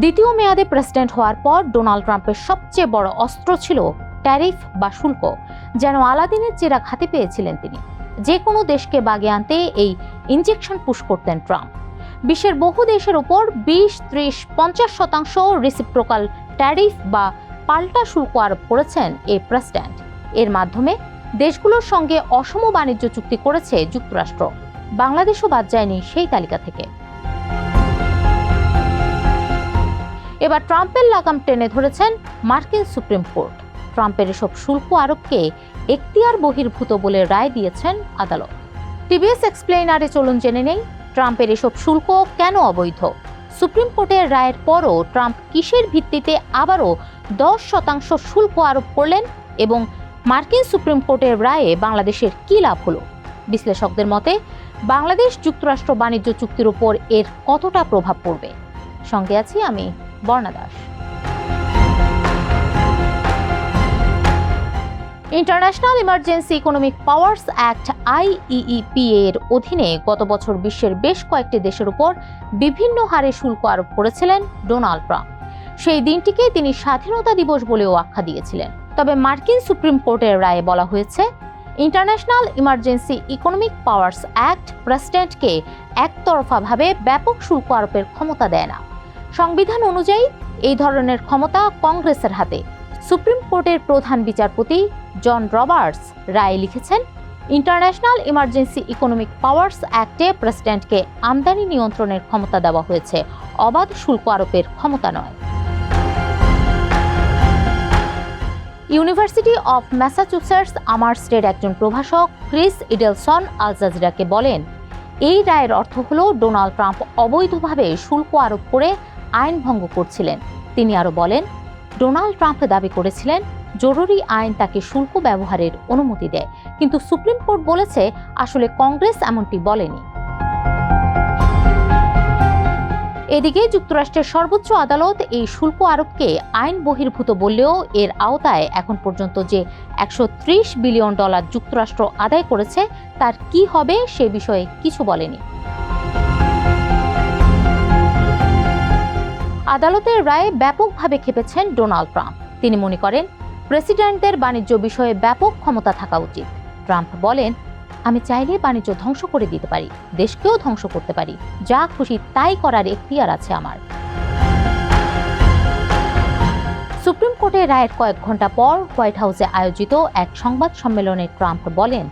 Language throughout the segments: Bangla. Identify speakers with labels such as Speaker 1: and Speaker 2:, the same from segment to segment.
Speaker 1: দ্বিতীয় মেয়াদে প্রেসিডেন্ট হওয়ার পর ডোনাল্ড ট্রাম্পের সবচেয়ে বড় অস্ত্র ছিল ট্যারিফ বা শুল্ক। যেন আলাদিনের চেরাগ হাতে পেয়েছিলেন তিনি। যে কোনো দেশকে বাগে আনতে এই ইনজেকশন পুশ করতেন ট্রাম্প। বিশ্বের বহু দেশের উপর 20, 30, 50% রেসিপ্রোকাল ট্যারিফ বা পাল্টা শুল্ক আরোপ করেছেন এই প্রেসিডেন্ট। এর মাধ্যমে দেশগুলোর সঙ্গে অসম বাণিজ্য চুক্তি করেছে যুক্তরাষ্ট্র। বাংলাদেশও বাদ যায়নি সেই তালিকা থেকে। এবার ট্রাম্পের লাগাম টেনে ধরেছেন মার্কিন সুপ্রিম কোর্ট। ট্রাম্পের এসব শুল্ক আরোপকে এখতিয়ার বহির্ভূত বলে রায় দিয়েছেন আদালত। টিভিএস এক্সপ্লেইনারে চলুন জেনে নেই ট্রাম্পের এসব শুল্ক কেন অবৈধ। সুপ্রিম কোর্টের রায়ের পরও ট্রাম্প কিসের ভিত্তিতে আবারও 10% শুল্ক আরোপ করলেন এবং মার্কিন সুপ্রিম কোর্টের রায়ে বাংলাদেশের কী লাভ হলো। বিশ্লেষকদের মতে বাংলাদেশ যুক্তরাষ্ট্র বাণিজ্য চুক্তির উপর এর কতটা প্রভাব পড়বে। সঙ্গে আছি আমি Barna Das. International emergency economic powers act IEEPA এর অধীনে গত বছর বিশ্বের বেশ কয়েকটি দেশের উপর বিভিন্ন হারে শুল্ক আরোপ করেছিলেন ডোনাল্ড ট্রাম্প। সেই দিনটিকে তিনি স্বাধীনতা দিবস বলেও আখ্যা দিয়েছিলেন। তবে মার্কিন সুপ্রিম কোর্টের রায়ে বলা হয়েছে international emergency economic powers act প্রেসিডেন্টকে একতরফাভাবে ব্যাপক শুল্ক আরোপের ক্ষমতা দেয় না। সংবিধান অনুযায়ী এই ধরনের ক্ষমতা কংগ্রেসের হাতে। সুপ্রিম কোর্টের প্রধান বিচারপতি জন রবার্টস রায়ে লিখেছেন, ইন্টারন্যাশনাল ইমার্জেন্সি ইকোনমিক পাওয়ার্স অ্যাক্টে প্রেসিডেন্টকে আমদানি নিয়ন্ত্রণের ক্ষমতা দেওয়া হয়েছে, অবাধ শুল্ক আরোপের ক্ষমতা নয়। ইউনিভার্সিটি অফ ম্যাসাচুসেটস আমারস্টের একজন প্রভাষক ক্রিস ইডেলসন আল জাজিরাকে বলেন, এই রায়ের অর্থ হল ডোনাল্ড ট্রাম্প অবৈধভাবে শুল্ক আরোপ করে আইন ভঙ্গ করছিলেন। তিনি আরও বলেন, ডোনাল্ড ট্রাম্প দাবি করেছিলেন জরুরি আইন তাকে শুল্ক ব্যবহারের অনুমতি দেয়, কিন্তু সুপ্রিম কোর্ট বলেছে আসলে কংগ্রেস এমনটি বলেনি। এদিকে যুক্তরাষ্ট্রের সর্বোচ্চ আদালত এই শুল্ক আরোপকে আইন বহির্ভূত বললেও এর আওতায় এখন পর্যন্ত যে $130 বিলিয়ন যুক্তরাষ্ট্র আদায় করেছে তার কি হবে সে বিষয়ে কিছু বলেনি। আদালতের রায়ে ব্যাপকভাবে ক্ষেপেছেন ডোনাল্ড ট্রাম্প। তিনি মনে করেন প্রেসিডেন্টদের বাণিজ্য বিষয়ে ব্যাপক ক্ষমতা থাকা উচিত। ট্রাম্প বলেন, আমি চাইলে বাণিজ্য ধ্বংস করে দিতে পারি, দেশকেও ধ্বংস করতে পারি, যা খুশি তাই করার এখতিয়ার আছে আমার। সুপ্রিম কোর্টের রায়ের কয়েক ঘন্টা পর হোয়াইট হাউসে আয়োজিত এক সংবাদ সম্মেলনে ট্রাম্প বলেন,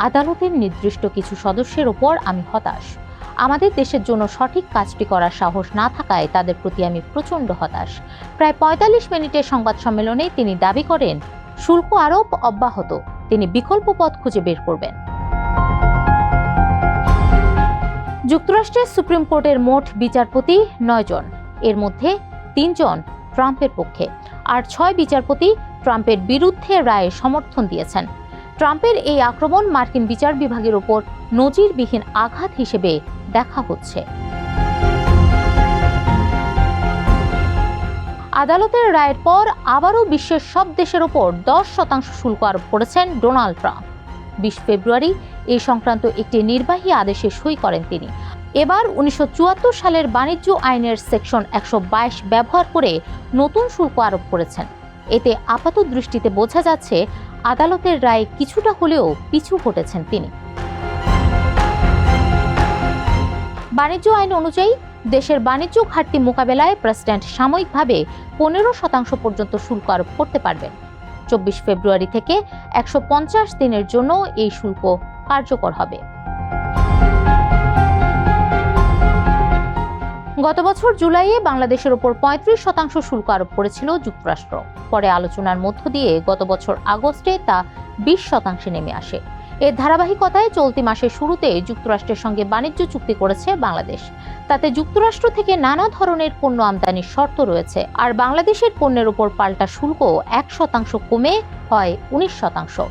Speaker 1: আদালতের নির্দিষ্ট কিছু সদস্যের ওপর আমি হতাশ। আমাদের দেশের জন্য সঠিক কাজটি করার সাহস না থাকায় তাদের প্রতি আমি প্রচণ্ড হতাশ। প্রায় 45 মিনিটের সংবাদ সম্মেলনে তিনি দাবি করেন শুল্ক আরোপ অব্যাহত, তিনি বিকল্প পথ খুঁজে বের করবেন। যুক্তরাষ্ট্রের সুপ্রিম কোর্টের মোট বিচারপতি 9 জন, এর মধ্যে 3 জন ট্রাম্পের পক্ষে আর 6 বিচারপতি ট্রাম্পের বিরুদ্ধে রায়ে সমর্থন দিয়েছেন। ট্রাম্পের এই আক্রমণ মার্কিন বিচার বিভাগের উপর নজিরবিহীন আঘাত হিসেবে দেখা হচ্ছে। আদালতের রায়ের পর আবারও বিশ্বের সব দেশের ওপর 10% শুল্ক আরোপ করেছেন ডোনাল্ড ট্রাম্প। 20 ফেব্রুয়ারি এই সংক্রান্ত একটি নির্বাহী আদেশে সই করেন তিনি। এবার 1974 সালের বাণিজ্য আইনের সেকশন 122 ব্যবহার করে নতুন শুল্ক আরোপ করেছেন। এতে আপাত দৃষ্টিতে বোঝা যাচ্ছে আদালতের রায়ে কিছুটা হলেও পিছু হটেছেন তিনি। বাণিজ্য আইন অনুযায়ী দেশের বাণিজ্য ঘাটতি মোকাবেলায় প্রেসিডেন্ট সাময়িকভাবে 15% পর্যন্ত শুল্ক আরোপ করতে পারবেন। 24 ফেব্রুয়ারি থেকে 150 দিনের জন্য এই শুল্ক কার্যকর হবে। গত বছর জুলাইয়ে বাংলাদেশের উপর 35% শুল্ক আরোপ করেছিল যুক্তরাষ্ট্র। পরে আলোচনার মধ্য দিয়ে গত বছর আগস্টে তা 20% নেমে আসে। এর ধারাবাহিকতায় চলতি মাসের শুরুতে যুক্তরাষ্ট্রের সঙ্গে বাণিজ্য চুক্তি করেছে বাংলাদেশ। তাতে যুক্তরাষ্ট্র থেকে নানা ধরনের পণ্য আমদানির শর্ত রয়েছে, আর বাংলাদেশের পণ্যের উপর পাল্টা শুল্ক 1% কমে হয় 19%।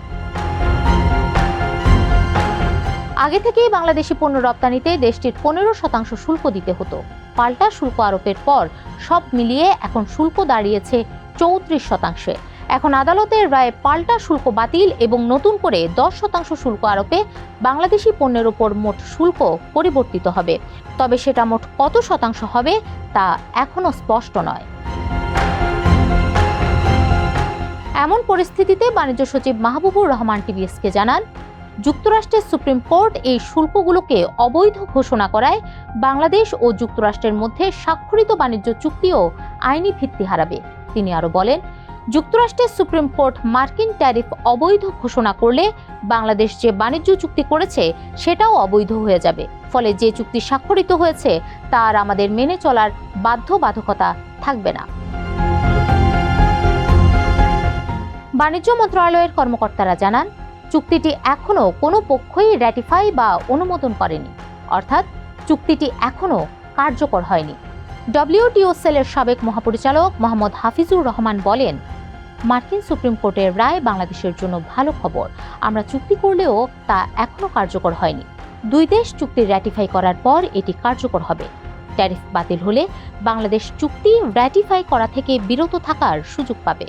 Speaker 1: আগে থেকেই বাংলাদেশি পণ্য রপ্তানিতে দেশটির 15% শুল্ক দিতে হতো। পাল্টা শুল্ক আরোপের পর সব মিলিয়ে এখন শুল্ক দাঁড়িয়েছে 34%। এখন আদালতের রায়ে পাল্টা শুল্ক বাতিল এবং নতুন করে 10% শুল্ক আরোপে বাংলাদেশি পণ্যের উপর মোট শুল্ক পরিবর্তিত হবে। তবে সেটা মোট কত শতাংশ হবে তা এখনো স্পষ্ট নয়। এমন পরিস্থিতিতে বাণিজ্য সচিব মাহবুবুর রহমান টিভিএসকে জানান, যুক্তরাষ্ট্রের সুপ্রিম কোর্ট এই শুল্কগুলোকে অবৈধ ঘোষণা করায় বাংলাদেশ ও যুক্তরাষ্ট্রের মধ্যে স্বাক্ষরিত বাণিজ্য চুক্তিও আইনি ভিত্তি হারাবে। তিনি আরো বলেন, যুক্তরাষ্ট্রের সুপ্রিম কোর্ট মার্কিন ট্যারিফ অবৈধ ঘোষণা করলে বাংলাদেশ যে বাণিজ্য চুক্তি করেছে সেটাও অবৈধ হয়ে যাবে। ফলে যে চুক্তি স্বাক্ষরিত হয়েছে তার আমাদের মেনে চলার বাধ্যবাধকতা থাকবে না। বাণিজ্য মন্ত্রণালয়ের কর্মকর্তারা জানান, চুক্তিটি এখনো কোনো পক্ষই র্যাটিফাই বা অনুমোদন করেনি, অর্থাৎ চুক্তিটি এখনো কার্যকর হয়নি। ডব্লিউটিও সেলের সাবেক মহাপরিচালক মোহাম্মদ হাফিজুর রহমান বলেন, মার্কিন সুপ্রিম কোর্টের রায় বাংলাদেশের জন্য ভালো খবর। আমরা চুক্তি করলেও তা এখনো কার্যকর হয়নি। দুই দেশ চুক্তি র্যাটিফাই করার পর এটি কার্যকর হবে। ট্যারিফ বাতিল হলে বাংলাদেশ চুক্তি র্যাটিফাই করা থেকে বিরত থাকার সুযোগ পাবে।